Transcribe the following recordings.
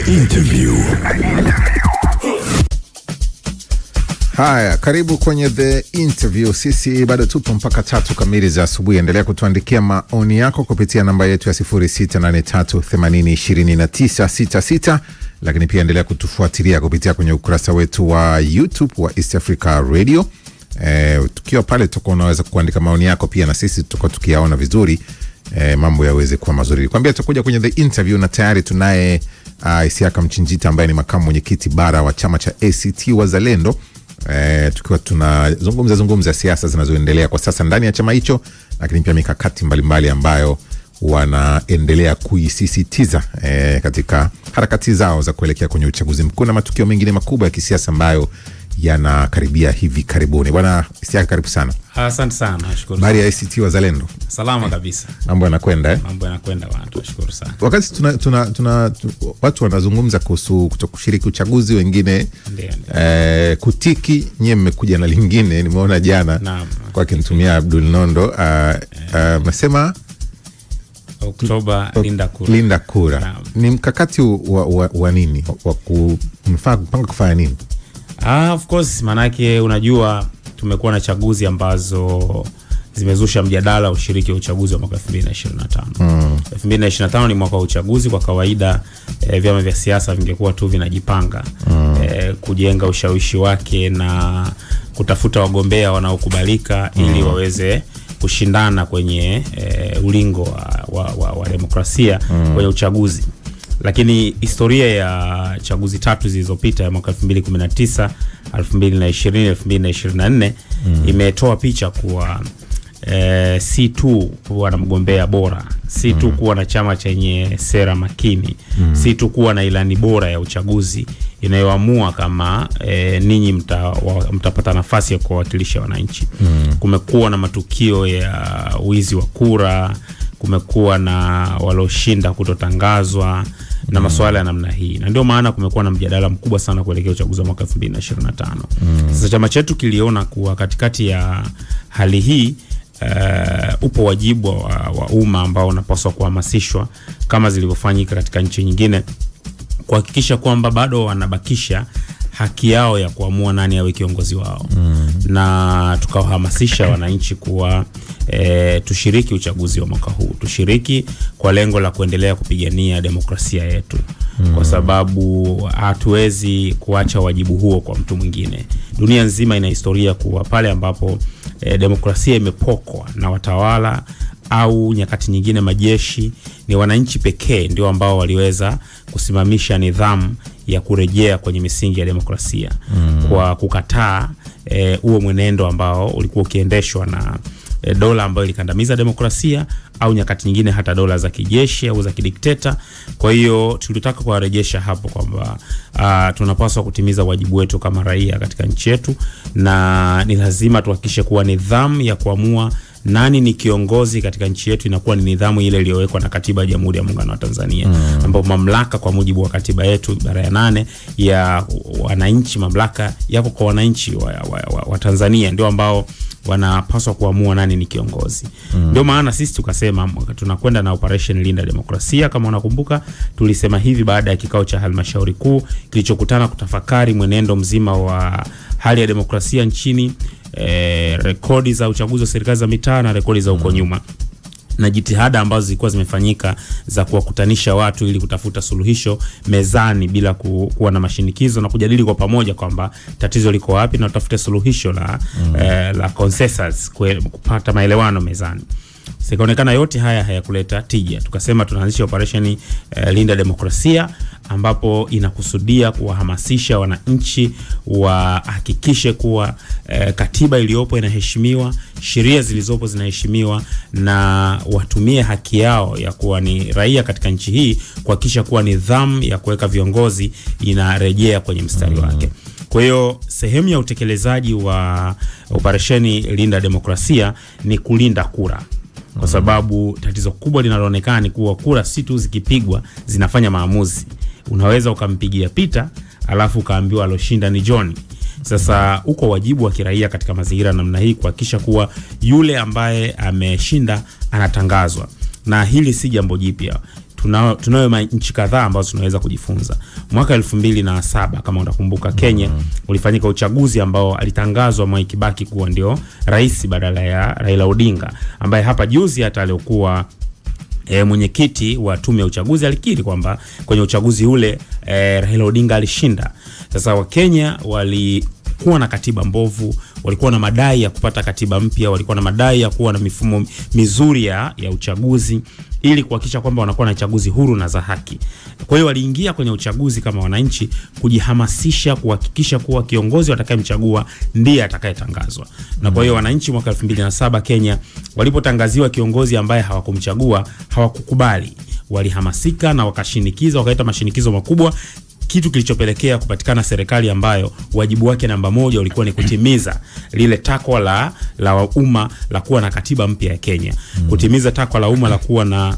The Interview. Haya, karibu kwenye The Interview. Sisi bado tupo mpaka 3 kamili za asubuhi. Endelea kutuandikia maoni yako kupitia namba yetu ya 0683802966, lakini pia endelea kutufuatilia kupitia kwenye ukurasa wetu wa YouTube wa East Africa Radio. Tukiwa pale tuko unaweza kuandika maoni yako pia, na sisi tuko tukiyaona vizuri, mambo yaweze kuwa mazuri. Kwambia tutakuja kwenye The Interview na tayari tunaye Isiaka Mchinjita ambaye ni makamu mwenyekiti bara wa chama cha ACT Wazalendo. Tukiwa tunazungumza siasa zinazoendelea kwa sasa ndani ya chama hicho, lakini pia mikakati mbalimbali ambayo wanaendelea kuisisitiza katika harakati zao za kuelekea kwenye uchaguzi mkuu na matukio mengine makubwa ya kisiasa ambayo yanakaribia hivi karibuni. Bwana Isiaka, karibu sana. Asante sana, nashukuru. Bari ya ACT Wazalendo. Salama kabisa. Mambo yanakwenda Mambo yanakwenda bwana, tunashukuru sana. Wakati watu wanazungumza kuhusu kutokushiriki uchaguzi, wengine kutiki, nyie mmekuja na lingine. Nimeona jana kwa kinitumia Abdul Nondo amesema Oktoba linda kura. Ni mkakati wa nini? Wa kupanga kufanya nini? Of course, manake unajua tumekuwa na chaguzi ambazo zimezusha mjadala ushiriki wa uchaguzi wa mwaka 2025. 2025 ni mwaka wa uchaguzi. Kwa kawaida vyama vya siasa vingekuwa tu vinajipanga kujenga ushawishi wake na kutafuta wagombea wanaokubalika ili waweze kushindana kwenye ulingo wa demokrasia kwenye uchaguzi. Lakini historia ya chaguzi 3 zilizopita ya mwaka 2019, 2020, 2024 imetoa picha kuwa si tu kuwa na mgombea bora, si tu kuwa na chama chenye sera makini, si tu kuwa na ilani bora ya uchaguzi inayoamua kama ninyi mtapata nafasi ya kuwakilisha wananchi. Kumekuwa na matukio ya wizi wa kura, kumekuwa na waloshinda kutotangazwa na masuala ya namna hii. Na ndio maana kumekuwa na mjadala mkubwa sana kuelekea uchaguzi wa mwaka 2025. Sasa chama chetu kiliona kuwa katikati ya hali hii upo wajibu wa umma ambao unapaswa kuhamasishwa kama zilivyofanyika katika nchi nyingine, kuhakikisha kwamba bado wanabakisha haki yao ya kuamua nani awe kiongozi wao. Na tukawahamasisha wananchi kuwa tushiriki uchaguzi wa mwaka huu. Tushiriki kwa lengo la kuendelea kupigania demokrasia yetu. Kwa sababu hatuwezi kuacha wajibu huo kwa mtu mwingine. Dunia nzima ina historia kuwa pale ambapo demokrasia imepokwa na watawala au nyakati nyingine majeshi, ni wananchi pekee ndio ambao waliweza kusimamisha nidhamu ya kurejea kwenye misingi ya demokrasia kwa kukataa huo mwenendo ambao ulikuwa ukiendeshwa na dola ambayo ilikandamiza demokrasia au nyakati nyingine hata dola za kijeshi au za kidikteta. Kwa hiyo tulitaka kuwarejesha hapo kwamba tunapaswa kutimiza wajibu wetu kama raia katika nchi yetu, na ni lazima tuhakikishe kuwa nidhamu ya kuamua nani ni kiongozi katika nchi yetu inakuwa ni nidhamu ile iliyowekwa na katiba ya Jamhuri ya Muungano wa Tanzania, ambapo mamlaka kwa mujibu wa katiba yetu ibara ya 8 ya wananchi, mamlaka yako kwa wananchi wa Tanzania, ndio ambao wanapaswa kuamua nani ni kiongozi. Ndio maana sisi tukasema tunakwenda na Operation Linda Demokrasia. Kama unakumbuka, tulisema hivi baada ya kikao cha halmashauri kuu kilichokutana kutafakari mwenendo mzima wa hali ya demokrasia nchini, rekodi za uchaguzi wa serikali za mitaa na rekodi za uko nyuma, na jitihada ambazo zilikuwa zimefanyika za kuwakutanisha watu ili kutafuta suluhisho mezani bila kuwa na mashinikizo, na kujadili kwa pamoja kwamba tatizo liko wapi na tutafute suluhisho la consensus, kupata maelewano mezani. Sikaonekana yote haya hayakuleta tija. Tukasema tunaanzisha Operation Linda Demokrasia, ambapo inakusudia kuwahamasisha wananchi wahakikishe kuwa katiba iliyopo inaheshimiwa, sheria zilizopo zinaheshimiwa, na watumie haki yao ya kuwa ni raia katika nchi hii kuhakikisha kuwa nidhamu ya kuweka viongozi inarejea kwenye mstari wake. Kwa hiyo sehemu ya utekelezaji wa Operation Linda Demokrasia ni kulinda kura. Kwa sababu tatizo kubwa linaloonekana ni kuwa kura si tu zikipigwa zinafanya maamuzi. Unaweza ukampigia Peter alafu kaambiwa aloshinda ni John. Sasa uko wajibu wa kiraia katika mazingira namna hii kuhakikisha kuwa yule ambaye ameshinda anatangazwa. Na hili si jambo jipya. tunayo nchi kadhaa ambazo tunaweza kujifunza. Mwaka 2007 kama unakumbuka, Kenya ulifanyika uchaguzi ambao alitangazwa Mwai Kibaki kuwa ndio rais badala ya Raila Odinga, ambaye hapa juzi hata alikuwa mwenyekiti wa tume ya uchaguzi alikiri kwamba kwenye uchaguzi ule Raila Odinga alishinda. Sasa Wakenya walikuwa na katiba mbovu, walikuwa na madai ya kupata katiba mpya, walikuwa na madai ya kuwa na mifumo mizuri ya uchaguzi ili kuhakikisha kwamba wanakuwa na chaguzi huru na za haki. Kwa hiyo waliingia kwenye uchaguzi kama wananchi kujihamasisha kuhakikisha kuwa kiongozi watakayemchagua ndiye atakayetangazwa. Na kwa hiyo wananchi mwaka 2007 Kenya walipotangaziwa kiongozi ambaye hawakumchagua, hawakukubali. Walihamasika na wakashinikiza, wakaita mashinikizo makubwa, kitu kilichopelekea kupatikana serikali ambayo wajibu wake namba moja ulikuwa ni kutimiza lile takwa la umma la kuwa na katiba mpya ya Kenya. Kutimiza takwa la umma la kuwa na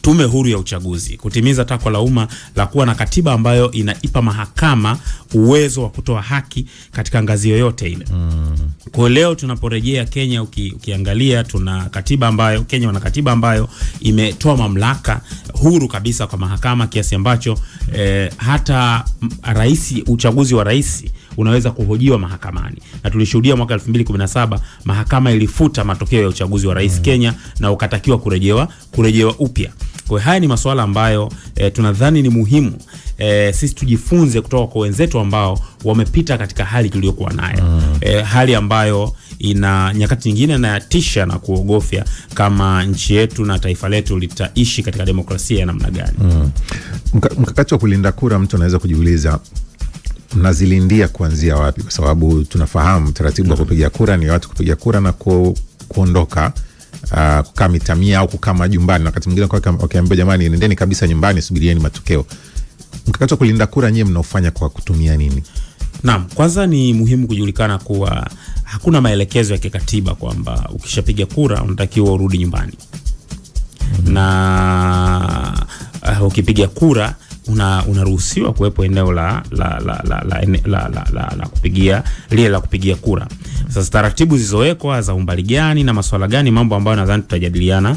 tume huru ya uchaguzi, kutimiza takwa la umma la kuwa na katiba ambayo inaipa mahakama uwezo wa kutoa haki katika ngazi yoyote ile. Kwa leo tunaporejea Kenya, ukiangalia tuna katiba ambayo Kenya wana katiba ambayo imetoa mamlaka huru kabisa kwa mahakama, kiasi ambacho hata uchaguzi wa rais unaweza kuhojiwa mahakamani. Na tulishuhudia mwaka 2017 mahakama ilifuta matokeo ya uchaguzi wa rais Kenya na ukatakiwa kurejewa upya. Kwa haya ni masuala ambayo tunadhani ni muhimu sisi tujifunze kutoka kwa wenzetu ambao wamepita katika hali tuliyokuwa nayo. Hali ambayo ina nyakati nyingine na yatisha na kuogofya kama nchi yetu na taifa letu litaishi katika demokrasia ya namna gani. Mkakati wa kulinda kura, mtu anaweza kujiuliza mnazilindia kuanzia wapi? Kwa sababu tunafahamu taratibu wa kupiga kura ni watu kupiga kura na kuondoka, kukaa mitamia au kukaa majumbani. Wakati mwingine wakiambia jamani nendeni kabisa nyumbani, subirieni matokeo. Mkakati wa kulinda kura nyinyi mnaofanya kwa kutumia nini? Naam, kwanza ni muhimu kujulikana kuwa hakuna maelekezo ya kikatiba kwamba ukishapiga kura unatakiwa urudi nyumbani. Na ukipiga kura unaruhusiwa kuwepo eneo la kupigia la kupigia kura. Sasa taratibu zilizowekwa za umbali gani na masuala gani, mambo ambayo nadhani tutajadiliana,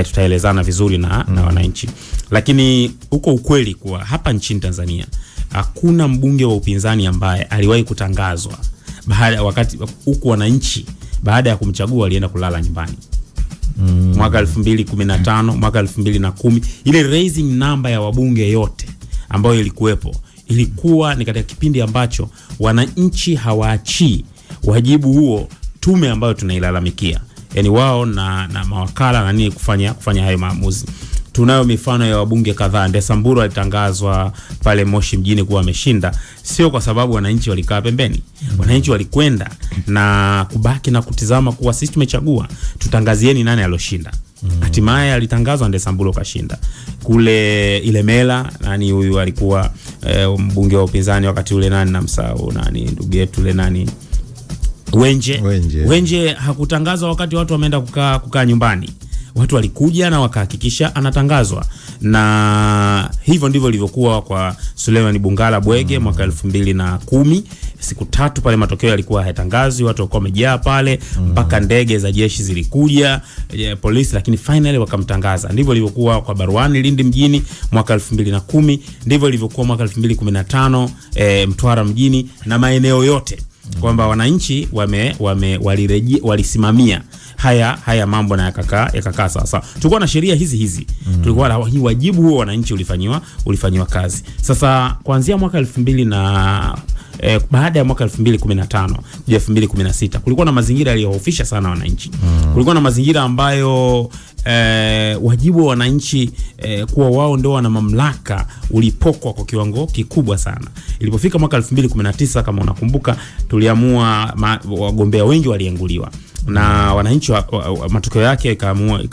tutaelezana vizuri na wananchi. Lakini uko ukweli kuwa hapa nchini Tanzania hakuna mbunge wa upinzani ambaye aliwahi kutangazwa wakati huko wananchi baada ya kumchagua walienda kulala nyumbani. Mwaka 2015, mwaka 2010, ile raising number ya wabunge yote ambayo ilikuwepo ilikuwa ni katika kipindi ambacho wananchi hawaachii wajibu huo tume ambayo tunailalamikia. Yani wao na mawakala na nini kufanya hayo maamuzi. Tunayo mifano ya wabunge kadhaa. Ndesamburu alitangazwa pale Moshi mjini kuwa ameshinda, sio kwa sababu wananchi walikaa pembeni. Wananchi walikwenda na kubaki na kutizama kuwa sisi tumechagua, tutangazieni nani aloshinda. Hatimaye alitangazwa Ndesamburu kashinda. Kule Ilemela nani huyu alikuwa mbunge wa upinzani wakati ule, nani namsahau, nani ndugu yetu ile nani Wenje hakutangazwa wakati watu wameenda kukaa nyumbani. Watu walikuja na wakahakikisha anatangazwa. Na hivyo ndivyo ilivyokuwa kwa Suleiman Bungala Bwege mwaka 2010. Siku 3 pale matokeo yalikuwa hayatangazwi, watu walikuwa wamejaa pale mpaka ndege za jeshi zilikuja, polisi, lakini finally wakamtangaza. Ndivyo ilivyokuwa kwa Barwani Lindi mjini mwaka 2010, ndivyo ilivyokuwa mwaka 2015 Mtwara mjini na maeneo yote, kwamba wananchi walisimamia haya mambo na yakakaa sasa. Tulikuwa na sheria hizi. Tulikuwa na wajibu huo wananchi ulifanywa kazi. Sasa kuanzia mwaka 2000 na baada ya mwaka 2015 hadi 2016 kulikuwa na mazingira yaliyohofisha sana wananchi. Kulikuwa na mazingira ambayo wajibu wa wananchi kuwa wao ndio wana mamlaka ulipokwa kwa kiwango kikubwa sana. Ilipofika mwaka 2019 kama unakumbuka, tuliamua wagombea wengi walianguliwa na wananchi matokeo yake ikaamua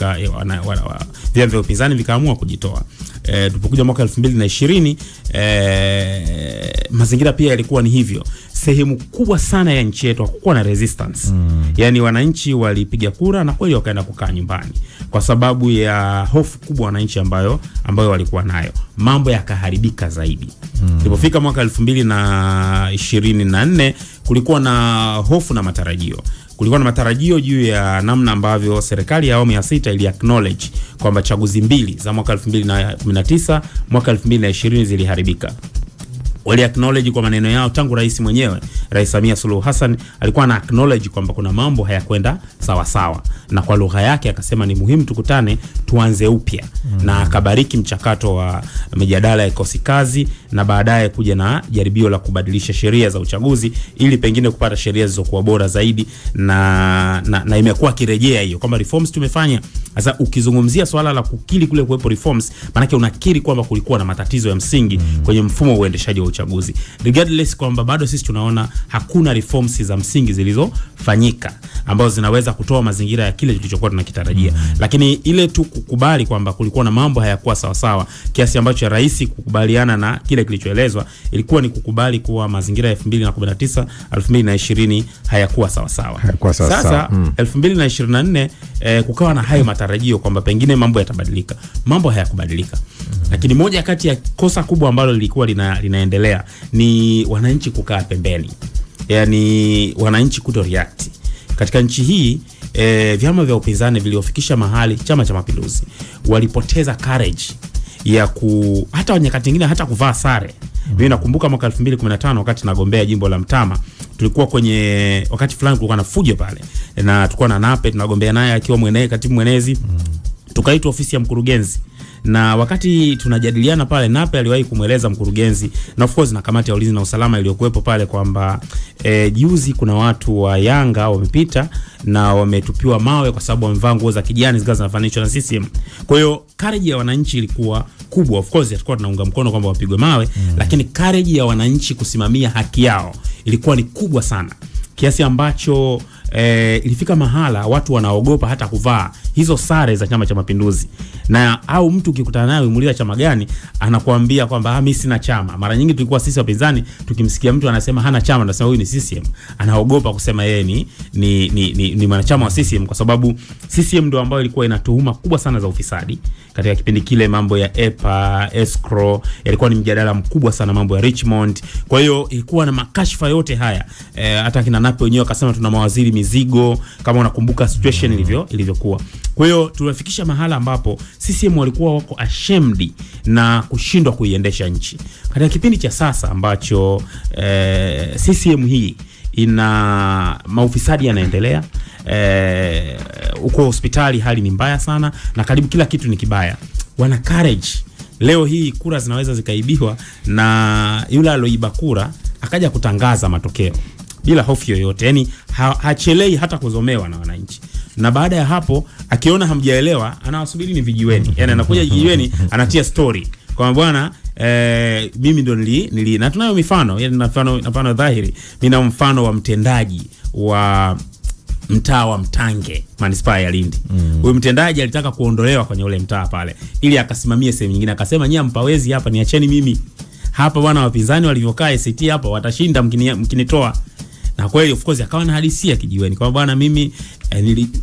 vyama vya upinzani vikaamua kujitoa. Tulipokuja mwaka 2020 mazingira pia yalikuwa ni hivyo. Sehemu kubwa sana ya nchi yetu hakukuwa na resistance. Yani wananchi walipiga kura na kweli wakaenda kukaa nyumbani kwa sababu ya hofu kubwa wananchi ambayo walikuwa nayo. Mambo yakaharibika zaidi. Tulipofika mwaka 2024 kulikuwa na hofu na matarajio. kulikuwa na matarajio juu ya namna ambavyo serikali ya awamu ya 6 ili acknowledge kwamba chaguzi mbili za mwaka 2019 mwaka 2020 ziliharibika. Wali acknowledge kwa maneno yao tangu rais mwenyewe, Rais Samia Suluhu Hassan alikuwa na acknowledge kwamba kuna mambo hayakwenda sawa sawa, na kwa lugha yake akasema ni muhimu tukutane tuanze upya. Na akabariki mchakato wa mijadala ya kikosi kazi na baadaye kuja na jaribio la kubadilisha sheria za uchaguzi ili pengine kupata sheria zilizokuwa bora zaidi, na imekuwa kirejea hiyo kwamba reforms tumefanya. Sasa ukizungumzia swala la kukiri kule kuwepo reforms, maana yake unakiri kwamba kulikuwa na matatizo ya msingi kwenye mfumo wa uendeshaji wa uchaguzi, regardless kwamba bado sisi tunaona hakuna reforms za msingi zilizofanyika ambazo zinaweza kutoa mazingira ya kile tulichokuwa tunakitarajia. Lakini ile tu kukubali kwamba kulikuwa na mambo hayakuwa sawa sawa kiasi ambacho rais kukubaliana na kile kilichoelezwa ilikuwa ni kukubali kuwa mazingira ya 2019 2020 hayakuwa sawa sawa. Sasa 2024 kukawa na hayo matarajio kwamba pengine mambo yatabadilika. Mambo hayakubadilika. Lakini moja kati ya kosa kubwa ambalo lilikuwa linaendelea ni wananchi kukaa pembeni. Yaani wananchi kuto react. Katika nchi hii vyama vya upinzani viliofikisha mahali Chama cha Mapinduzi walipoteza courage ya hata nyakati nyingine hata kuvaa sare. Mimi nakumbuka mwaka 2015 wakati nagombea jimbo la Mtama, tulikuwa kwenye wakati fulani kulikuwa na fujo pale na tulikuwa na Nape tunagombea naye akiwa katibu mwenezi. Tukaitwa ofisi ya mkurugenzi, na wakati tunajadiliana pale Nape aliwahi kumweleza mkurugenzi na of course na kamati ya ulinzi na usalama iliyokuepo pale kwamba juzi kuna watu wa Yanga wamepita na wametupiwa mawe kwa sababu wamevaa nguo za kijani zikawa zinafananishwa na CCM. Kwa hiyo courage ya wananchi ilikuwa kubwa. Of course tulikuwa tunaunga mkono kwamba wapigwe mawe, lakini courage ya wananchi kusimamia haki yao ilikuwa ni kubwa sana, kiasi ambacho ilifika mahala watu wanaogopa hata kuvaa hizo sare za Chama cha Mapinduzi. Na au mtu ukikutana naye umuuliza chama gani, anakuambia kwamba mimi sina chama. Mara nyingi tulikuwa sisi wapinzani tukimsikia mtu anasema hana chama tunasema huyu ni CCM. Anaogopa kusema yeye ni mwanachama wa CCM kwa sababu CCM ndio ambayo ilikuwa ina tuhuma kubwa sana za ufisadi. Katika kipindi kile mambo ya EPA, escrow, yalikuwa ni mjadala mkubwa sana, mambo ya Richmond. Kwa hiyo ilikuwa na makashfa yote haya. Hata kina Nape wenyewe akasema tuna mawaziri mizigo, kama unakumbuka situation ilivyokuwa. Kwa hiyo tumefikisha mahala ambapo CCM walikuwa wako ashamed na kushindwa kuiendesha nchi. Katika kipindi cha sasa ambacho CCM hii ina maufisadi yanaendelea, uko hospitali hali ni mbaya sana na karibu kila kitu ni kibaya, wana courage. Leo hii kura zinaweza zikaibiwa na yule aloiba kura akaja kutangaza matokeo bila hofu yoyote. Yani hachelei hata kuzomewa na wananchi. Na baada ya hapo akiona hamjaelewa anawasubiri ni vijiweni. Yani anakuja vijiweni anatia story kwa bwana mimi ndo nili na tunayo mifano, yani mfano dhahiri. Mimi na mfano wa mtendaji wa mtaa wa Mtange manispaa ya Lindi. Huyu mtendaji alitaka kuondolewa kwenye ule mtaa pale ili akasimamie sehemu nyingine. Akasema nyie mpawezi hapa, niacheni mimi hapa bwana, wapinzani walivyokaa ACT hapa watashinda mkinitoa. Na kweli of course akawa na hadisia kijiweni kwa bwana mimi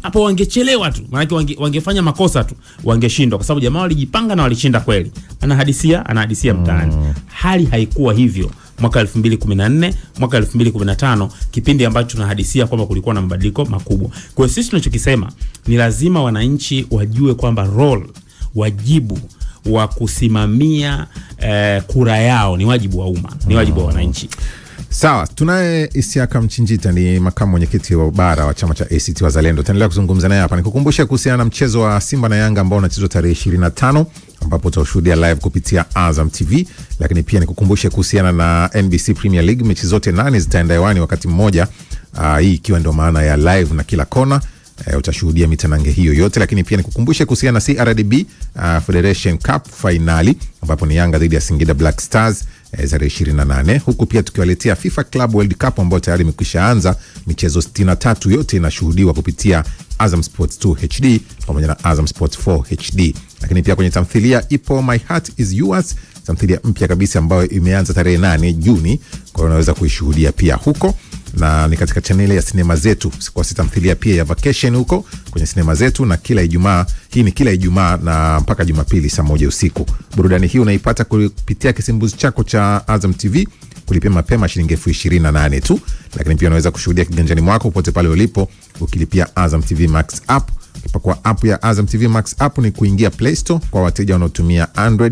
hapo wangechelewa tu, maana wangefanya makosa tu wangeshindwa kwa sababu jamaa walijipanga na walishinda kweli. Anahadisia mtaani. Hali haikuwa hivyo mwaka 2014, mwaka 2015, kipindi ambacho tunahadisia kwamba kulikuwa na mabadiliko makubwa. Kwa hiyo sisi tunachokisema ni lazima wananchi wajue kwamba wajibu wa kusimamia kura yao ni wajibu wa umma, ni wajibu wa wananchi. Sawa, tunaye Isiaka Mchinjita, ni makamu mwenyekiti wa bara wa chama cha ACT Wazalendo. Tunaendelea kuzungumza naye hapa. Nikukumbusha kuhusiana na mchezo wa Simba na Yanga ambao unachezwa tarehe 25 ambapo utashuhudia live kupitia Azam TV, lakini pia nikukumbushe kuhusiana na NBC Premier League. Mechi zote 8 zitaenda hewani wakati mmoja, hii ikiwa ndio maana ya live na kila kona. Utashuhudia mitanange hiyo yote, lakini pia nikukumbushe kuhusiana na CRDB Federation Cup finali ambapo ni Yanga dhidi ya Singida Black Stars tarehe 28, huku pia tukiwaletea FIFA Club World Cup ambayo tayari imekwisha anza. Michezo 63 yote inashuhudiwa kupitia Azam Sports 2 HD pamoja na Azam Sports 4 HD. Lakini pia kwenye tamthilia ipo My Heart Is Yours, tamthilia mpya kabisa ambayo imeanza tarehe 8 Juni, kwa hiyo unaweza kuishuhudia pia huko. Na ni katika channel ya Sinema Zetu. Usikose tamthilia pia ya Vacation huko kwenye Sinema Zetu, na kila Ijumaa, hii ni kila Ijumaa na mpaka Jumapili saa 1 usiku. Burudani hii unaipata kupitia kisimbuzi chako cha Azam TV kulipia mapema shilingi 28,000 tu, lakini pia unaweza kushuhudia kiganjani mwako popote pale ulipo ukilipia Azam TV Max app. Kwa app ya Azam TV Max app ni kuingia Play Store kwa wateja wanaotumia Android